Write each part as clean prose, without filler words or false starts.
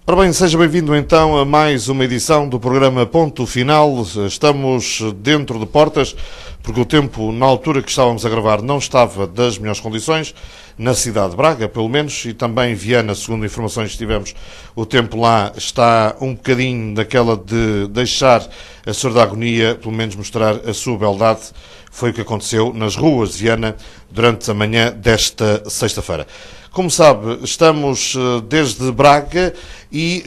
Ora bem, seja bem-vindo então a mais uma edição do programa Ponto Final. Estamos dentro de portas, porque o tempo, na altura que estávamos a gravar, não estava das melhores condições, na cidade de Braga, pelo menos, e também Viana, segundo informações que tivemos, o tempo lá está um bocadinho daquela de deixar a Senhora da Agonia, pelo menos mostrar a sua beldade. Foi o que aconteceu nas ruas de Viana durante a manhã desta sexta-feira. Como sabe, estamos desde Braga e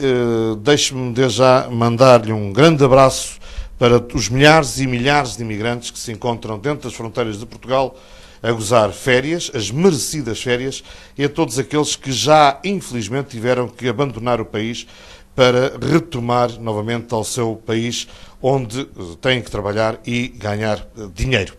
deixe-me desde já mandar-lhe um grande abraço para os milhares e milhares de imigrantes que se encontram dentro das fronteiras de Portugal a gozar férias, as merecidas férias, e a todos aqueles que já, infelizmente, tiveram que abandonar o país para retomar novamente ao seu país, onde têm que trabalhar e ganhar dinheiro.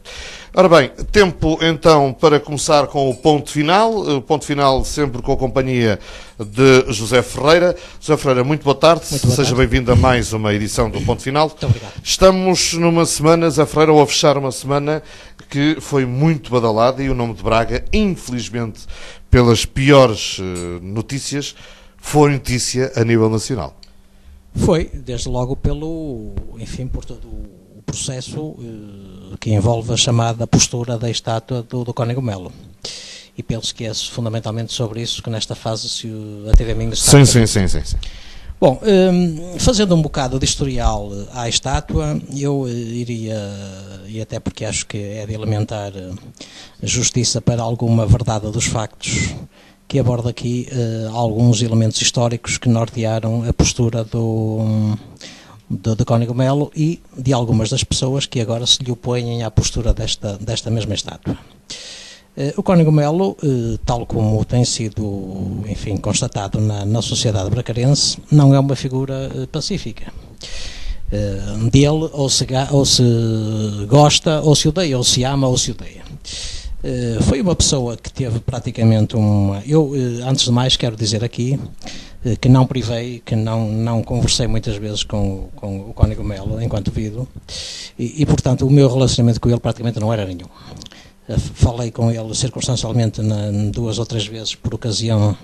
Ora bem, tempo então para começar com o ponto final. O ponto final sempre com a companhia de José Ferreira. José Ferreira, muito boa tarde. Seja bem-vindo a mais uma edição do ponto final. Muito obrigado. Estamos numa semana, José Ferreira, ou a fechar uma semana que foi muito badalada e o nome de Braga, infelizmente, pelas piores notícias, foi notícia a nível nacional. Foi, desde logo por todo o processo que envolve a chamada postura da estátua do Cónigo Melo. E penso que é fundamentalmente sobre isso que nesta fase se ateve a mim está. Sim. Bom, fazendo um bocado de historial à estátua, eu iria, e até porque acho que é de elementar justiça para alguma verdade dos factos, que aborda aqui alguns elementos históricos que nortearam a postura do Cónigo Melo e de algumas das pessoas que agora se lhe opõem à postura desta mesma estátua. O Cónigo Melo, tal como tem sido, constatado na sociedade bracarense, não é uma figura pacífica. Dele ou se gosta ou se odeia, ou se ama ou se odeia. Foi uma pessoa que teve praticamente Eu, antes de mais, quero dizer aqui que não privei, que não conversei muitas vezes com o Cónigo Melo enquanto vivo e, portanto, o meu relacionamento com ele praticamente não era nenhum. Falei com ele circunstancialmente duas ou três vezes por ocasião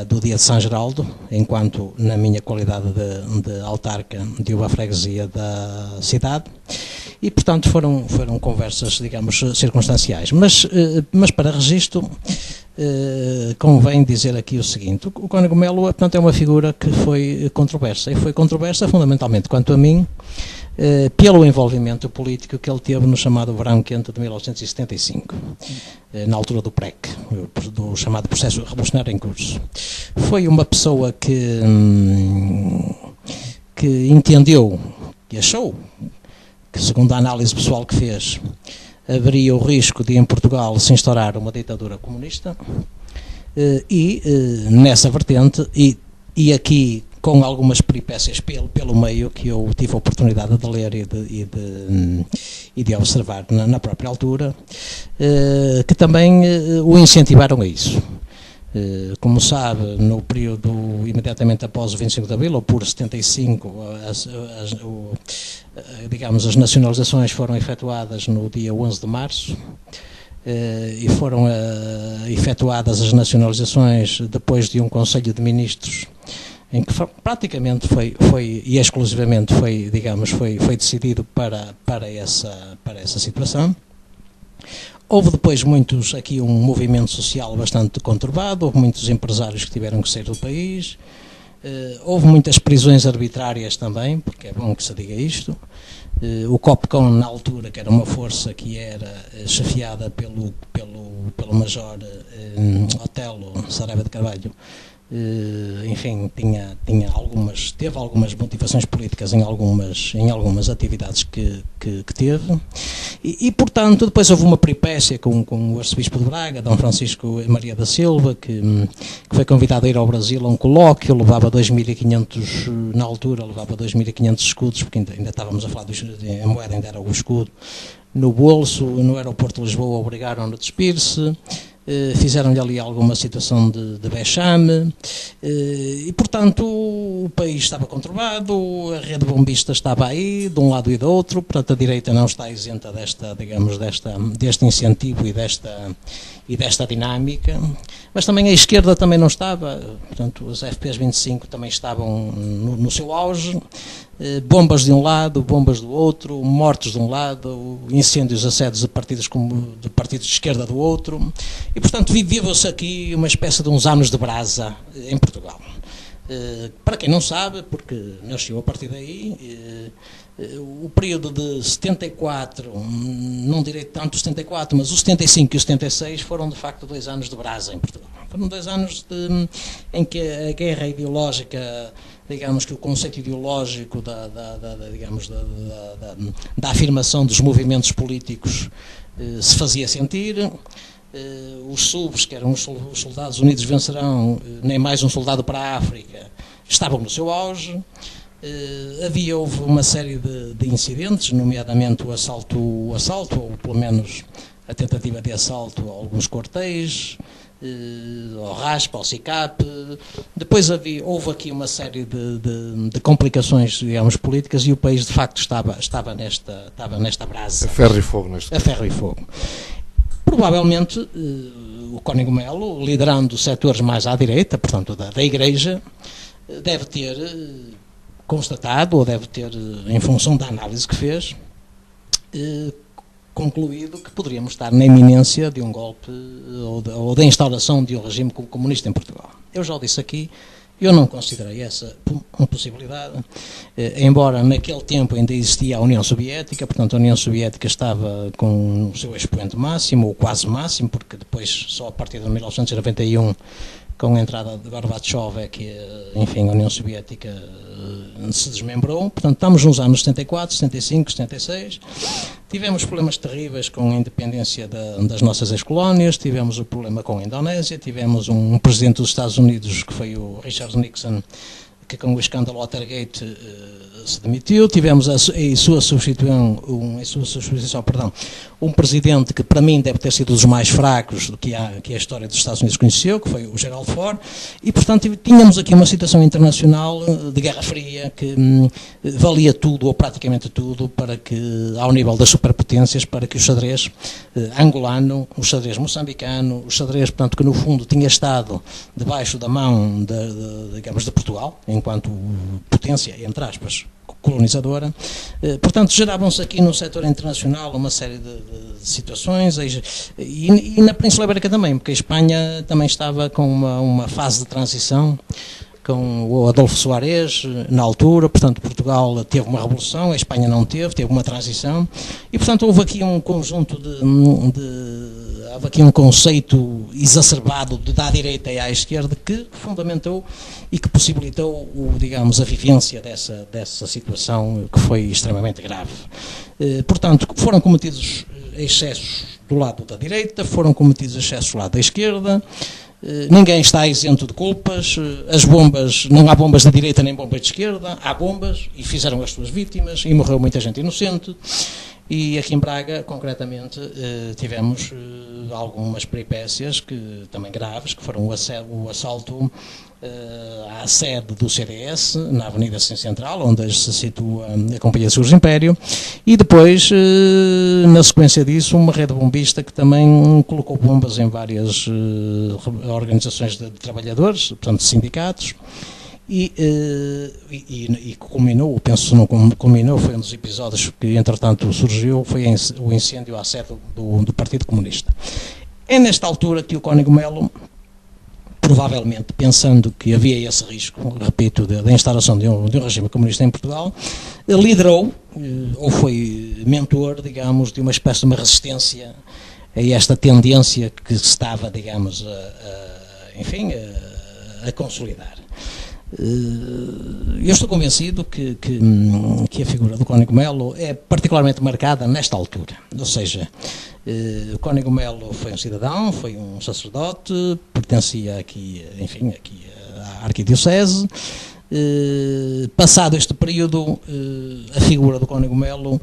do dia de São Geraldo, enquanto na minha qualidade de autarca de uma freguesia da cidade, e portanto foram conversas, digamos, circunstanciais. Mas para registro, convém dizer aqui o seguinte: o Cónigo Melo, portanto, é uma figura que foi controversa, e foi controversa fundamentalmente, quanto a mim, pelo envolvimento político que ele teve no chamado Verão Quente de 1975, na altura do PREC, do chamado processo revolucionário em curso. Foi uma pessoa que entendeu, e achou, que segundo a análise pessoal que fez, haveria o risco de em Portugal se instaurar uma ditadura comunista, e nessa vertente, e aqui com algumas peripécias pelo meio que eu tive a oportunidade de ler e de observar na própria altura, que também o incentivaram a isso. Como sabe, no período imediatamente após o 25 de Abril, ou por 75, as nacionalizações foram efetuadas no dia 11 de Março, e foram efetuadas as nacionalizações depois de um Conselho de Ministros em que praticamente foi e exclusivamente foi decidido para essa situação. Houve depois um movimento social bastante conturbado, houve muitos empresários que tiveram que sair do país, houve muitas prisões arbitrárias também, porque é bom que se diga isto. O COPCON, na altura, que era uma força que era chefiada pelo Major Otelo Saraiva de Carvalho, teve algumas motivações políticas em algumas atividades que teve, e portanto depois houve uma peripécia com o arcebispo de Braga, Dom Francisco Maria da Silva, que foi convidado a ir ao Brasil a um colóquio, levava 2.500, na altura levava 2.500 escudos, porque ainda estávamos a falar a moeda ainda era o escudo, no bolso. No aeroporto de Lisboa obrigaram-no a despir-se. fizeram-lhe ali alguma situação de vexame, e portanto o país estava conturbado, a rede bombista estava aí, de um lado e do outro, portanto a direita não está isenta deste incentivo e desta dinâmica, mas também a esquerda também não estava, portanto os FPs 25 também estavam no seu auge, bombas de um lado, bombas do outro, mortes de um lado, incêndios, assédios de partidos de esquerda do outro, e portanto viveu-se aqui uma espécie de uns anos de brasa em Portugal. Para quem não sabe, porque nasceu a partir daí, o período de 74, não direi tanto 74, mas os 75 e os 76 foram de facto 2 anos de brasa em Portugal. Foram 2 anos em que a guerra ideológica, digamos que o conceito ideológico da afirmação dos movimentos políticos se fazia sentir. Os subs, que eram os soldados unidos vencerão, nem mais um soldado para a África, estavam no seu auge. Houve uma série de incidentes, nomeadamente o assalto, ou pelo menos a tentativa de assalto a alguns quartéis, ao RASP, ao SICAP. Depois houve aqui uma série de complicações, digamos, políticas, e o país de facto estava nesta brasa. A ferro e fogo, neste caso. A ferro e fogo. Provavelmente o Cónigo Melo, liderando setores mais à direita, portanto da Igreja, deve ter constatado, ou deve ter, em função da análise que fez, concluído que poderíamos estar na iminência de um golpe ou da instauração de um regime comunista em Portugal. Eu já o disse aqui, eu não considerei essa uma possibilidade, embora naquele tempo ainda existia a União Soviética, portanto a União Soviética estava com o seu expoente máximo, ou quase máximo, porque depois, só a partir de 1991, com a entrada de Gorbachev, é que, enfim, a União Soviética se desmembrou. Portanto, estamos nos anos 74, 75, 76. Tivemos problemas terríveis com a independência das nossas ex-colónias, tivemos o problema com a Indonésia, tivemos um presidente dos Estados Unidos, que foi o Richard Nixon, que com o escândalo Watergate se demitiu. Tivemos em sua substituição, um presidente que para mim deve ter sido dos mais fracos que a história dos Estados Unidos conheceu, que foi o Gerald Ford, e portanto tínhamos aqui uma situação internacional de Guerra Fria que valia tudo, ou praticamente tudo, para que, ao nível das superpotências, para que o xadrez angolano, o xadrez moçambicano, o xadrez, portanto, que no fundo tinha estado debaixo da mão digamos, de Portugal, enquanto potência, entre aspas, colonizadora. Portanto, geravam-se aqui no setor internacional uma série de situações, e na Península Ibérica também, porque a Espanha também estava com uma fase de transição, com o Adolfo Suárez na altura. Portanto, Portugal teve uma revolução, a Espanha não teve uma transição, e portanto houve aqui um conjunto houve aqui um conceito exacerbado da direita e à esquerda que fundamentou e que possibilitou, digamos, a vivência dessa situação, que foi extremamente grave. Portanto, foram cometidos excessos do lado da direita, foram cometidos excessos do lado da esquerda. Ninguém está isento de culpas. As bombas, não há bombas da direita nem bombas de esquerda, há bombas, e fizeram as suas vítimas, e morreu muita gente inocente. E aqui em Braga, concretamente, tivemos algumas peripécias também graves, que foram o assalto à sede do CDS, na Avenida Central, onde se situa a Companhia de Seguros Império, e depois, na sequência disso, uma rede bombista que também colocou bombas em várias organizações de trabalhadores, portanto, sindicatos. E culminou, penso que não culminou, foi um dos episódios que entretanto surgiu, foi o incêndio à sede do Partido Comunista. É nesta altura que o Cónigo Melo, provavelmente pensando que havia esse risco, repito, da instalação de um regime comunista em Portugal, liderou, ou foi mentor, digamos, de uma espécie de uma resistência a esta tendência que se estava, digamos, a consolidar. Eu estou convencido que a figura do Cónigo Melo é particularmente marcada nesta altura, ou seja, o Cónigo Melo foi um cidadão, foi um sacerdote, pertencia aqui à Arquidiocese. Passado este período, a figura do Cónigo Melo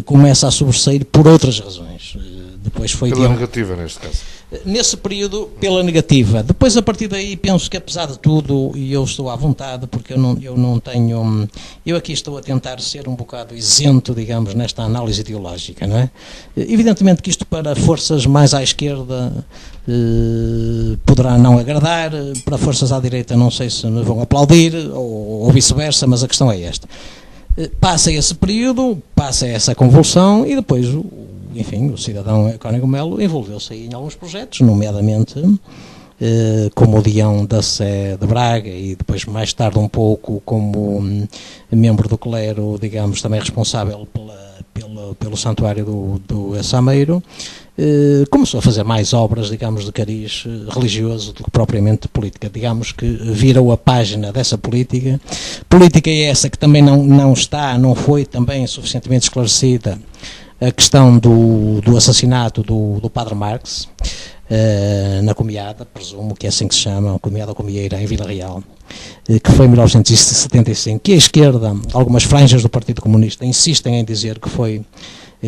começa a sobressair por outras razões, Depois foi pela negativa, neste caso. Nesse período, pela negativa. Depois, a partir daí, penso que, apesar de tudo, e eu estou à vontade, porque eu não tenho... Eu aqui estou a tentar ser um bocado isento, digamos, nesta análise ideológica, não é? Evidentemente que isto para forças mais à esquerda poderá não agradar, para forças à direita não sei se me vão aplaudir, ou vice-versa, mas a questão é esta. Passa esse período, passa essa convulsão, e depois... Enfim, o cidadão Cónigo Melo envolveu-se em alguns projetos, nomeadamente como o Dião da Sé de Braga e depois mais tarde um pouco como membro do clero, digamos, também responsável pelo santuário do Sameiro. Começou a fazer mais obras, digamos, de cariz religioso do que propriamente política. Digamos que virou a página dessa política. Política é essa que também não foi também suficientemente esclarecida, a questão do assassinato do Padre Marques, na Comiada, presumo que é assim que se chama, Comiada ou Comieira, em Vila Real, que foi em 1975, que a esquerda, algumas franjas do Partido Comunista, insistem em dizer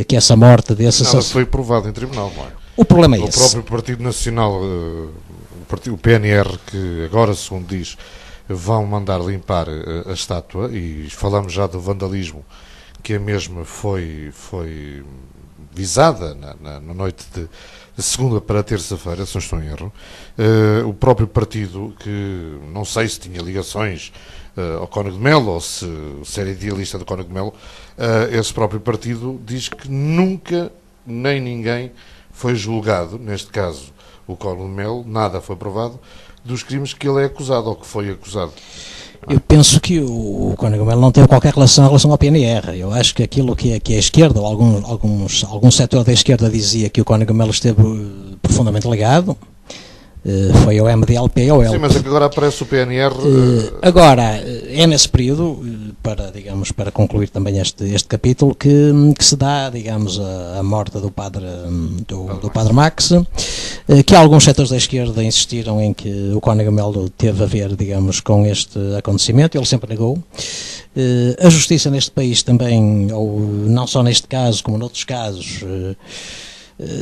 que essa morte desse assassinato... Nada foi provado em tribunal, não é? O problema é esse. O próprio Partido Nacional, o PNR, que agora, segundo diz, vão mandar limpar a estátua, e falamos já do vandalismo, que a mesma foi visada na noite de segunda para terça-feira, se não estou em erro. O próprio partido, que não sei se tinha ligações ao Cónigo de Melo ou se era idealista do Cónigo de Melo, esse próprio partido diz que nunca nem ninguém foi julgado, neste caso o Cónigo de Melo, nada foi provado dos crimes que ele é acusado ou que foi acusado. Eu penso que o Cónigo Melo não teve qualquer relação ao PNR. Eu acho que aquilo que a esquerda, ou algum setor da esquerda dizia que o Cónigo Melo esteve profundamente ligado, foi ao MDLP ou ao LP. Sim, mas é que agora aparece o PNR... Agora, é nesse período, para concluir também este capítulo, que se dá, digamos, a morte do Padre Max, que alguns setores da esquerda insistiram em que o Cónigo Melo teve a ver, digamos, com este acontecimento. Ele sempre negou. A justiça neste país também, ou não só neste caso, como noutros casos...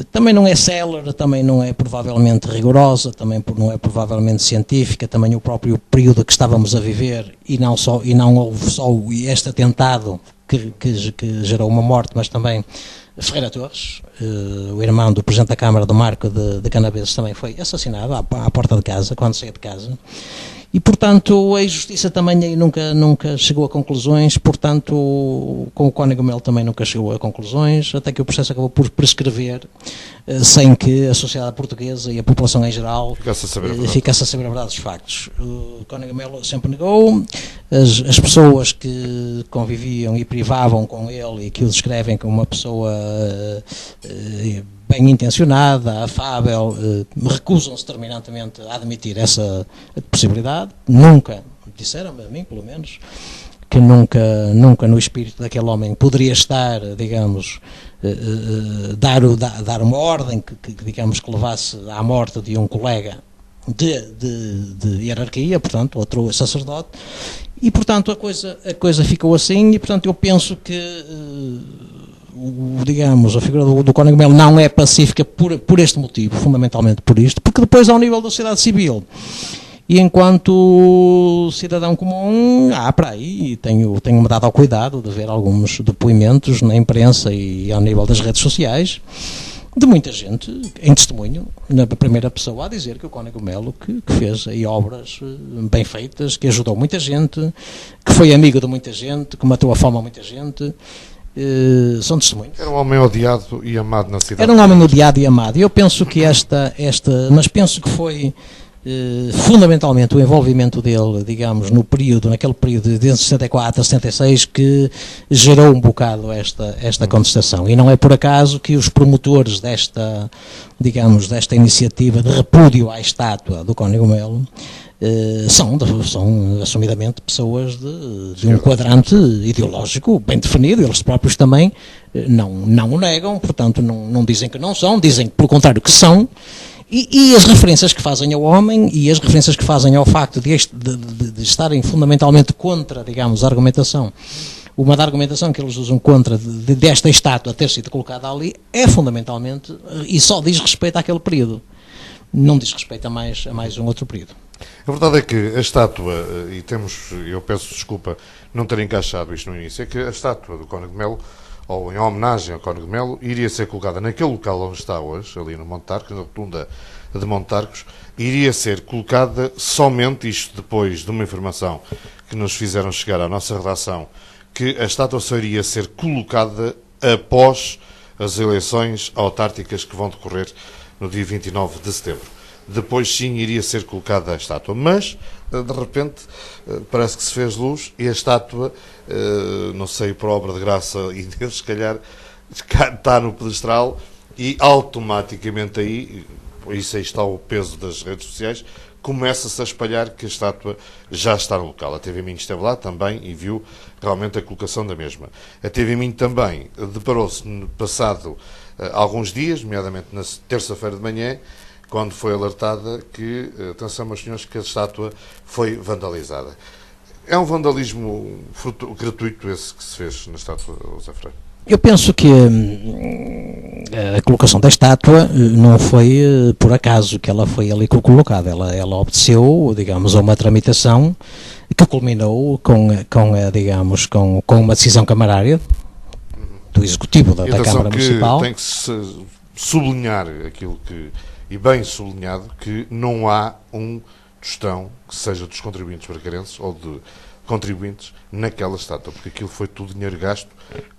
também não é célere, também não é provavelmente rigorosa, também não é provavelmente científica, também o próprio período que estávamos a viver, e não houve só este atentado que gerou uma morte, mas também Ferreira Torres, o irmão do Presidente da Câmara do Marco de Canaveses, também foi assassinado à porta de casa, quando saía de casa. E, portanto, a Justiça também aí nunca chegou a conclusões, portanto, com o Cónigo Melo também nunca chegou a conclusões, até que o processo acabou por prescrever, sem que a sociedade portuguesa e a população em geral ficasse a saber a verdade dos factos. O Cónigo Melo sempre negou, as pessoas que conviviam e privavam com ele e que o descrevem como uma pessoa bem intencionada, afável, recusam-se terminantemente a admitir essa possibilidade. Nunca, disseram-me a mim pelo menos, que nunca no espírito daquele homem poderia estar, digamos, dar uma ordem digamos, que levasse à morte de um colega de hierarquia, portanto, outro sacerdote, e portanto a coisa ficou assim, e portanto eu penso que digamos, a figura do Cónigo Melo não é pacífica por este motivo, fundamentalmente por isto, porque depois ao nível da sociedade civil e enquanto cidadão comum, para aí tenho-me dado ao cuidado de ver alguns depoimentos na imprensa e ao nível das redes sociais de muita gente, em testemunho, na primeira pessoa, a dizer que o Cónigo Melo que fez aí obras bem feitas, que ajudou muita gente, que foi amigo de muita gente, que matou a fome a muita gente. São testemunhos. Era um homem odiado e amado na cidade. Era um homem odiado e amado. Eu penso que mas penso que foi fundamentalmente o envolvimento dele, digamos, naquele período de 64 a 76 que gerou um bocado esta contestação. E não é por acaso que os promotores desta iniciativa de repúdio à estátua do Cónigo Melo são assumidamente pessoas de um quadrante ideológico bem definido. Eles próprios também não o negam, portanto não dizem que não são, dizem pelo contrário que são, e as referências que fazem ao homem e as referências que fazem ao facto de estarem fundamentalmente contra, digamos, a argumentação uma da argumentação que eles usam contra desta estátua ter sido colocada ali é fundamentalmente, e só diz respeito àquele período, não diz respeito a mais um outro período. A verdade é que a estátua, e eu peço desculpa não ter encaixado isto no início, é que a estátua do Cónigo de Melo, ou em homenagem ao Cónigo de Melo, iria ser colocada naquele local onde está hoje, ali no Monte Arcos, na rotunda de Monte Arcos, iria ser colocada somente, isto depois de uma informação que nos fizeram chegar à nossa redação, que a estátua só iria ser colocada após as eleições autárquicas que vão decorrer no dia 29 de setembro. Depois sim iria ser colocada a estátua, mas de repente parece que se fez luz e a estátua, não sei, por obra de graça e Deus, se calhar está no pedestral e automaticamente aí, isso aí está o peso das redes sociais, começa-se a espalhar que a estátua já está no local. A TV Minho esteve lá também e viu realmente a colocação da mesma. A TV Minho também deparou-se passado alguns dias, nomeadamente na terça-feira de manhã, quando foi alertada que, atenção meus senhores, que a estátua foi vandalizada. É um vandalismo gratuito esse que se fez na estátua, José Freire? Eu penso que a colocação da estátua não foi por acaso que ela foi ali colocada. Ela obedeceu, digamos, a uma tramitação que culminou com uma decisão camarária do Executivo da Câmara Municipal. Tem que se sublinhar aquilo que, e bem sublinhado, que não há um tostão que seja dos contribuintes bracarenses ou de contribuintes naquela estátua, porque aquilo foi tudo dinheiro gasto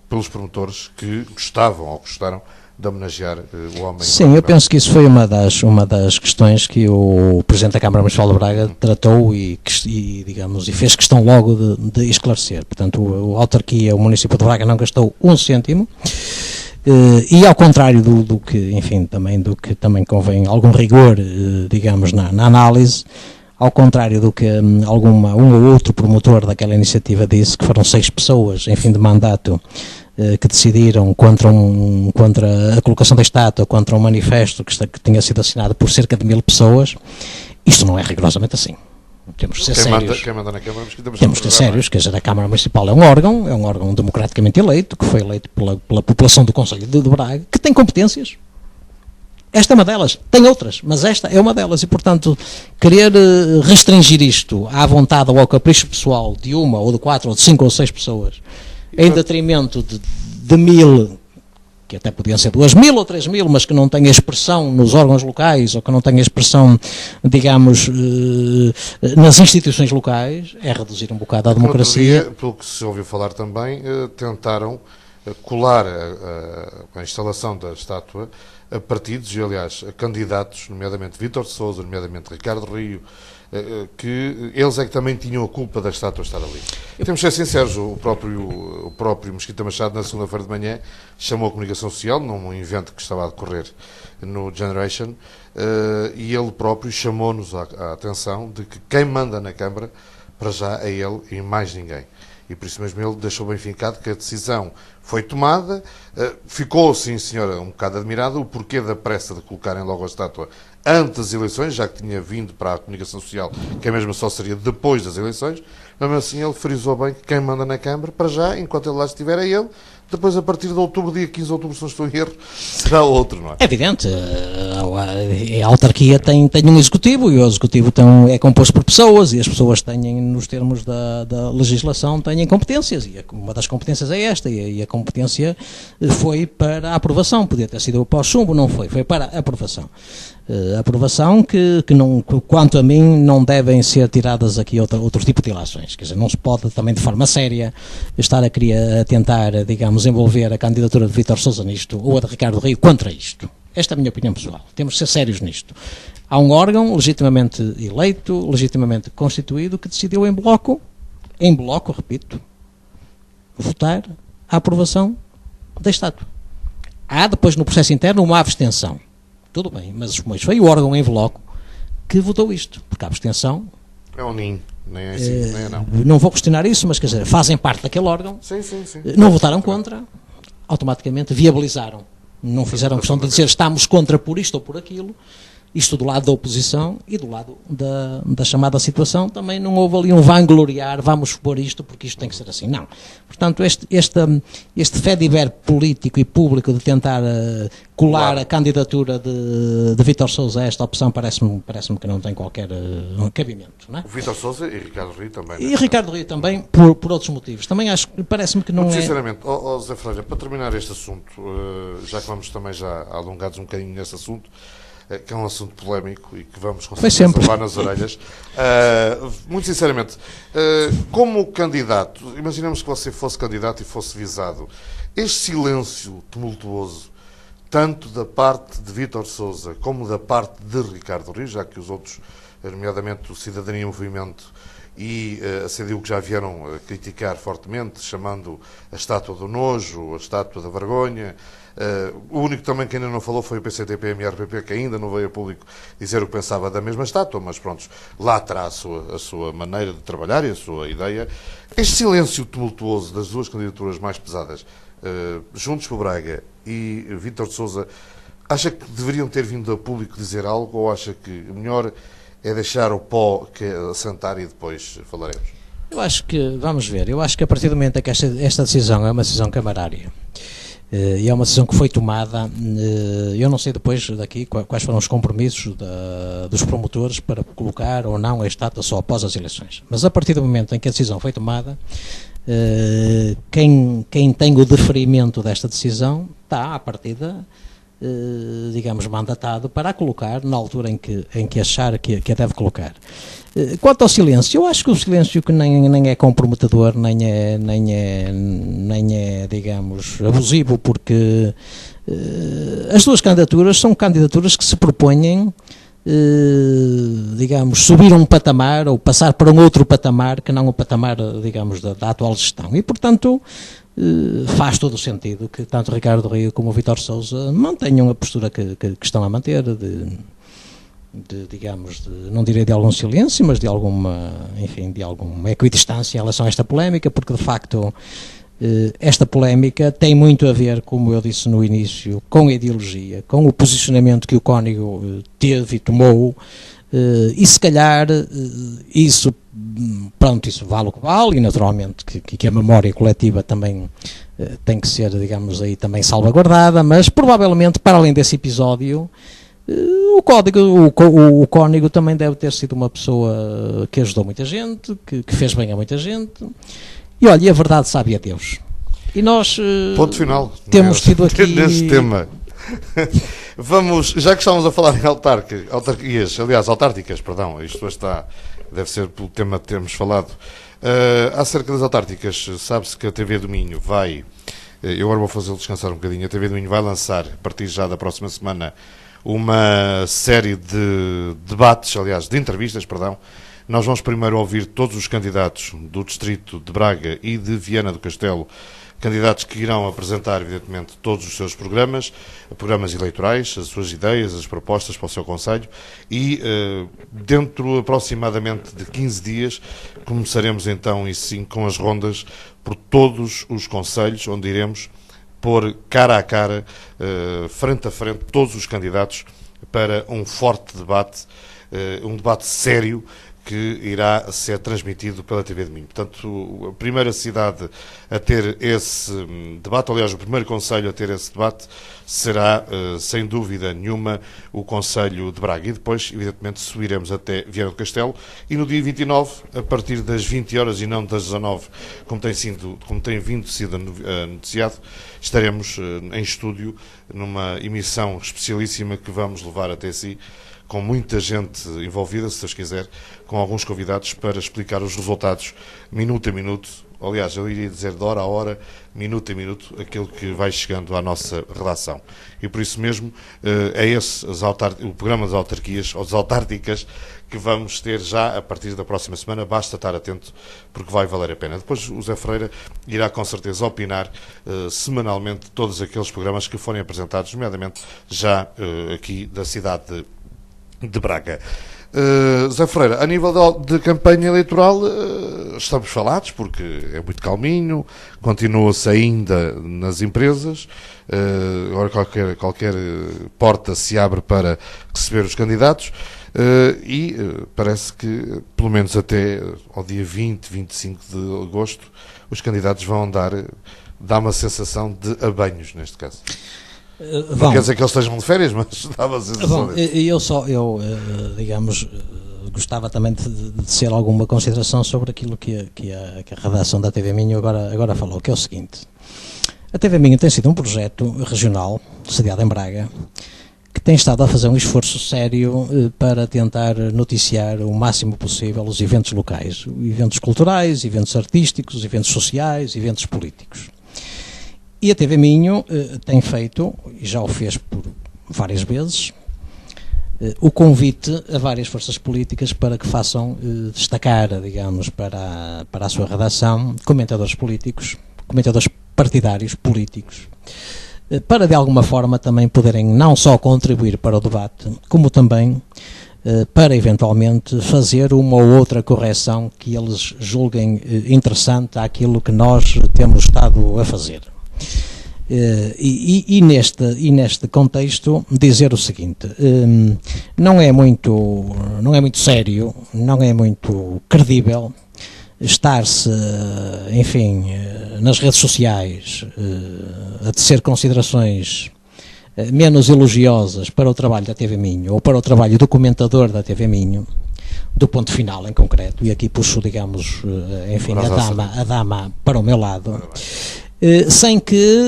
pelos promotores que gostavam ou gostaram de homenagear o homem. Sim, eu penso que isso foi uma das questões que o Presidente da Câmara Municipal de Braga tratou e fez questão logo de esclarecer. Portanto, a autarquia, o município de Braga não gastou um cêntimo. E ao contrário do que também convém algum rigor, digamos, na análise, ao contrário do que um ou outro promotor daquela iniciativa disse, que foram 6 pessoas em fim de mandato que decidiram contra a colocação da estátua, contra um manifesto que tinha sido assinado por cerca de 1000 pessoas, isto não é rigorosamente assim. Temos que ser sérios. Quem manda na Câmara, temos que ser sérios, quer dizer, a Câmara Municipal é um órgão democraticamente eleito, que foi eleito pela população do Concelho de Braga, que tem competências. Esta é uma delas, tem outras, mas esta é uma delas e, portanto, querer restringir isto à vontade ou ao capricho pessoal de uma, ou de 4, ou de 5 ou 6 pessoas, em detrimento de 1000, que até podiam ser 2000 ou 3000, mas que não têm expressão nos órgãos locais, ou que não têm expressão, digamos, nas instituições locais, é reduzir um bocado a democracia. Dia, pelo que se ouviu falar também, tentaram colar a instalação da estátua a partidos e, aliás, a candidatos, nomeadamente Vítor de Sousa, nomeadamente Ricardo Rio, que eles é que também tinham a culpa da estátua estar ali. Temos que ser sinceros, o próprio Mesquita Machado, na segunda-feira de manhã, chamou a comunicação social, num evento que estava a decorrer no Generation, e ele próprio chamou-nos à atenção de que quem manda na Câmara, para já, é ele e mais ninguém. E por isso mesmo ele deixou bem fincado que a decisão foi tomada. Ficou, sim senhora, um bocado admirado o porquê da pressa de colocarem logo a estátua antes das eleições, já que tinha vindo para a comunicação social, que a mesma só seria depois das eleições. Mas assim ele frisou bem que quem manda na Câmara, para já, enquanto ele lá estiver, é ele. Depois, a partir de outubro, dia 15 de outubro, se não estou em erro, será outro, não é? É evidente, a autarquia tem um executivo e o executivo é composto por pessoas e as pessoas têm, nos termos da legislação, têm competências e uma das competências é esta e a competência foi para a aprovação, podia ter sido para o chumbo, não foi para a aprovação. Aprovação que não, quanto a mim, não devem ser tiradas aqui outro tipo de ilações. Quer dizer, não se pode também de forma séria estar a tentar, digamos, envolver a candidatura de Vítor Sousa nisto ou a de Ricardo Rio contra isto. Esta é a minha opinião pessoal. Temos que ser sérios nisto. Há um órgão legitimamente eleito, legitimamente constituído, que decidiu em bloco, repito, votar a aprovação da estátua. Há depois no processo interno uma abstenção. Tudo bem, mas foi o órgão em bloco que votou isto, porque a abstenção... É um ninho, nem é assim, nem é não. Não vou questionar isso, mas quer dizer, fazem parte daquele órgão, sim. Não votaram contra, automaticamente viabilizaram. Não fizeram questão de dizer estamos contra por isto ou por aquilo, isto do lado da oposição e do lado da chamada situação. Também não houve ali um vangloriar, vamos expor isto porque isto tem que ser assim. Não. Portanto, este fediver político e público de tentar colar a candidatura de Vítor Sousa a esta opção parece-me que não tem qualquer cabimento. Não é? O Vítor Sousa e Ricardo Rio também. E Ricardo Rio também, por outros motivos. Também parece-me que não muito é... Sinceramente, Zé Ferreira, para terminar este assunto, já que vamos também já alongados um bocadinho nesse assunto, que é um assunto polémico e que vamos conseguir levar nas orelhas. Muito sinceramente, como candidato, imaginemos que você fosse candidato e fosse visado, este silêncio tumultuoso, tanto da parte de Vítor Sousa como da parte de Ricardo Rio, já que os outros, nomeadamente o Cidadania em Movimento e a CDU, que já vieram criticar fortemente, chamando a estátua do nojo, a estátua da vergonha. O único também que ainda não falou foi o PCTP-MRPP, que ainda não veio a público dizer o que pensava da mesma estátua, mas pronto, lá terá a sua maneira de trabalhar e a sua ideia. Este silêncio tumultuoso das duas candidaturas mais pesadas, Juntos por Braga e Vítor Sousa, acha que deveriam ter vindo a público dizer algo ou acha que melhor é deixar o pó assentar e depois falaremos? Eu acho que, vamos ver, eu acho que a partir do momento em que esta decisão é uma decisão camarária, e é uma decisão que foi tomada, eu não sei depois daqui quais foram os compromissos dos promotores para colocar ou não a estátua só após as eleições, mas a partir do momento em que a decisão foi tomada, quem tem o deferimento desta decisão está, à partida, digamos, mandatado para a colocar na altura em que achar que a deve colocar. Quanto ao silêncio, eu acho que o silêncio que nem é comprometedor, nem é, digamos, abusivo, porque as duas candidaturas são candidaturas que se propõem, digamos, subir um patamar ou passar para um outro patamar que não o patamar, digamos, da atual gestão. E, portanto, faz todo o sentido que tanto Ricardo Rio como o Vítor Sousa mantenham a postura que estão a manter, digamos, não direi de algum silêncio, mas de alguma equidistância em relação a esta polémica, porque de facto esta polémica tem muito a ver, como eu disse no início, com a ideologia, com o posicionamento que o Cónigo teve e tomou, e se calhar isso vale o que vale, e naturalmente que a memória coletiva também tem que ser, digamos, aí também salvaguardada, mas provavelmente, para além desse episódio, o Cónigo também deve ter sido uma pessoa que ajudou muita gente, que fez bem a muita gente, e olha, a verdade sabe a Deus. E nós ponto final, temos tido aqui... nesse tema. Vamos, já que estamos a falar em autárquicas, perdão, isto deve ser pelo tema que temos falado. Acerca das autárquicas, sabe-se que a TV do Minho vai, eu agora vou fazê-lo descansar um bocadinho, a TV do Minho vai lançar, a partir já da próxima semana, uma série de debates, aliás, de entrevistas, perdão. Nós vamos primeiro ouvir todos os candidatos do distrito de Braga e de Viana do Castelo, candidatos que irão apresentar, evidentemente, todos os seus programas eleitorais, as suas ideias, as propostas para o seu concelho, e dentro aproximadamente de 15 dias começaremos então, e sim, com as rondas por todos os concelhos, onde iremos pôr cara a cara, frente a frente, todos os candidatos para um forte debate, um debate sério, que irá ser transmitido pela TV de Minho. Portanto, a primeira cidade a ter esse debate, aliás, o primeiro concelho a ter esse debate, será, sem dúvida nenhuma, o Concelho de Braga. E depois, evidentemente, subiremos até Viana do Castelo. E no dia 29, a partir das 20 horas e não das 19, como tem vindo sido noticiado, estaremos em estúdio numa emissão especialíssima que vamos levar até si, com muita gente envolvida, se Deus quiser, com alguns convidados para explicar os resultados minuto a minuto. Aliás, eu iria dizer de hora a hora, minuto a minuto, aquilo que vai chegando à nossa redação. E por isso mesmo é esse o programa das autarquias, ou das autárquicas, que vamos ter já a partir da próxima semana. Basta estar atento, porque vai valer a pena. Depois o Zé Ferreira irá com certeza opinar semanalmente todos aqueles programas que forem apresentados, nomeadamente já aqui da cidade de Braga. Zé Ferreira, a nível de campanha eleitoral, estamos falados porque é muito calminho, continua-se ainda nas empresas, agora qualquer porta se abre para receber os candidatos e parece que, pelo menos até ao dia 20, 25 de agosto, os candidatos vão dá uma sensação de abanhos, neste caso. Não quer dizer que eles estejam de férias, mas dá uma sensação. Digamos, gostava também de ser alguma consideração sobre aquilo que a redação da TV Minho agora falou, que é o seguinte. A TV Minho tem sido um projeto regional, sediado em Braga, que tem estado a fazer um esforço sério para tentar noticiar o máximo possível os eventos locais, eventos culturais, eventos artísticos, eventos sociais, eventos políticos. E a TV Minho tem feito, e já o fez por várias vezes, o convite a várias forças políticas para que façam destacar, digamos, para a sua redação, comentadores políticos, comentadores partidários, políticos, para de alguma forma também poderem não só contribuir para o debate, como também para eventualmente fazer uma ou outra correção que eles julguem interessante àquilo que nós temos estado a fazer. E neste contexto dizer o seguinte, não é muito sério, não é muito credível estar-se, enfim, nas redes sociais a tecer considerações menos elogiosas para o trabalho da TV Minho ou para o trabalho do comentador da TV Minho, do Ponto Final em concreto, e aqui puxo, digamos, enfim, a dama para o meu lado, sem que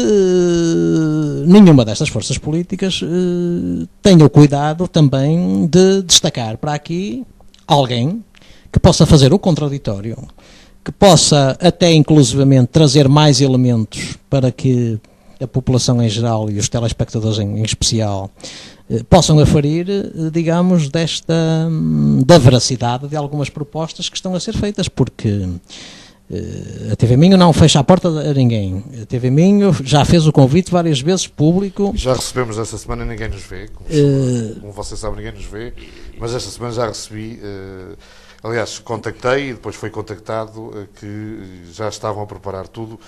nenhuma destas forças políticas tenha o cuidado também de destacar para aqui alguém que possa fazer o contraditório, que possa até inclusivamente trazer mais elementos para que a população em geral e os telespectadores em especial possam aferir, digamos, da veracidade de algumas propostas que estão a ser feitas, porque a TV Minho não fecha a porta a ninguém. A TV Minho já fez o convite várias vezes público. Já recebemos esta semana, ninguém nos vê, como você sabe, ninguém nos vê, mas esta semana já recebi, aliás, contactei e depois foi contactado que já estavam a preparar tudo.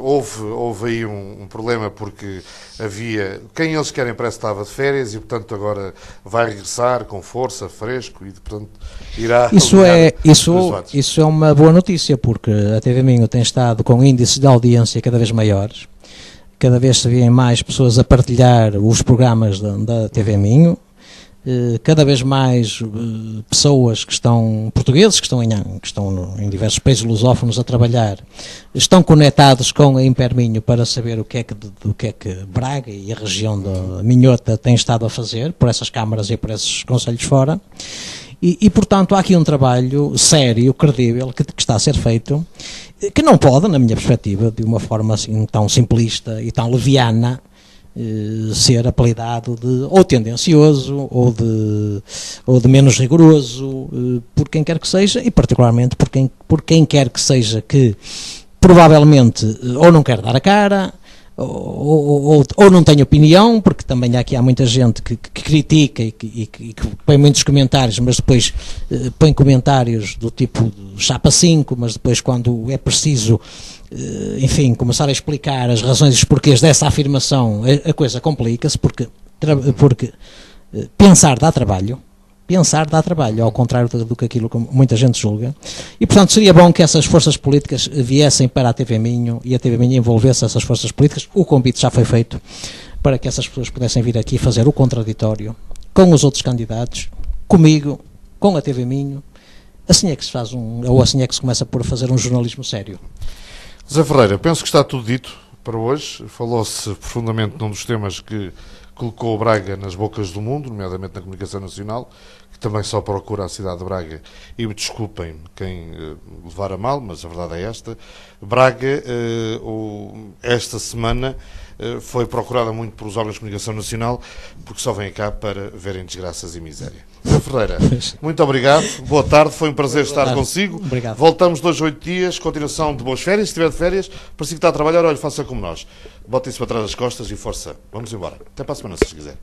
Houve aí um problema porque havia, quem eles querem parece que estava de férias e portanto agora vai regressar com força, fresco e portanto irá... Isso é uma boa notícia, porque a TV Minho tem estado com índices de audiência cada vez maiores, cada vez se vêem mais pessoas a partilhar os programas da TV Minho, cada vez mais pessoas portugueses que estão em diversos países lusófonos a trabalhar, estão conectados com a Imper Minho para saber o que é que Braga e a região da Minhota têm estado a fazer por essas câmaras e por esses concelhos fora. E, portanto, há aqui um trabalho sério, credível, que está a ser feito, que não pode, na minha perspectiva, de uma forma assim tão simplista e tão leviana, ser apelidado de ou tendencioso ou de menos rigoroso por quem quer que seja, e particularmente por quem quer que seja que provavelmente ou não quer dar a cara ou não tem opinião, porque também há muita gente que critica e que põe muitos comentários, mas depois põe comentários do tipo chapa 5, mas depois quando é preciso enfim, começar a explicar as razões e os porquês dessa afirmação, a coisa complica-se, porque pensar dá trabalho, ao contrário do que aquilo que muita gente julga, e portanto seria bom que essas forças políticas viessem para a TV Minho e a TV Minho envolvesse essas forças políticas. O convite já foi feito para que essas pessoas pudessem vir aqui fazer o contraditório com os outros candidatos, comigo, com a TV Minho. Assim é que se faz assim é que se começa por fazer um jornalismo sério. Zé Ferreira, penso que está tudo dito para hoje. Falou-se profundamente num dos temas que colocou Braga nas bocas do mundo, nomeadamente na comunicação nacional, que também só procura a cidade de Braga, e me desculpem quem levar a mal, mas a verdade é esta. Braga, esta semana, foi procurada muito por os órgãos de comunicação nacional, porque só vêm cá para verem desgraças e miséria. Zé Ferreira, muito obrigado, boa tarde, foi um prazer estar consigo. Obrigado. Voltamos 2 a 8 dias, continuação de boas férias. Se estiver de férias, para si que está a trabalhar, olha, faça como nós. Bote isso para trás das costas e força. Vamos embora. Até para a semana, se quiser.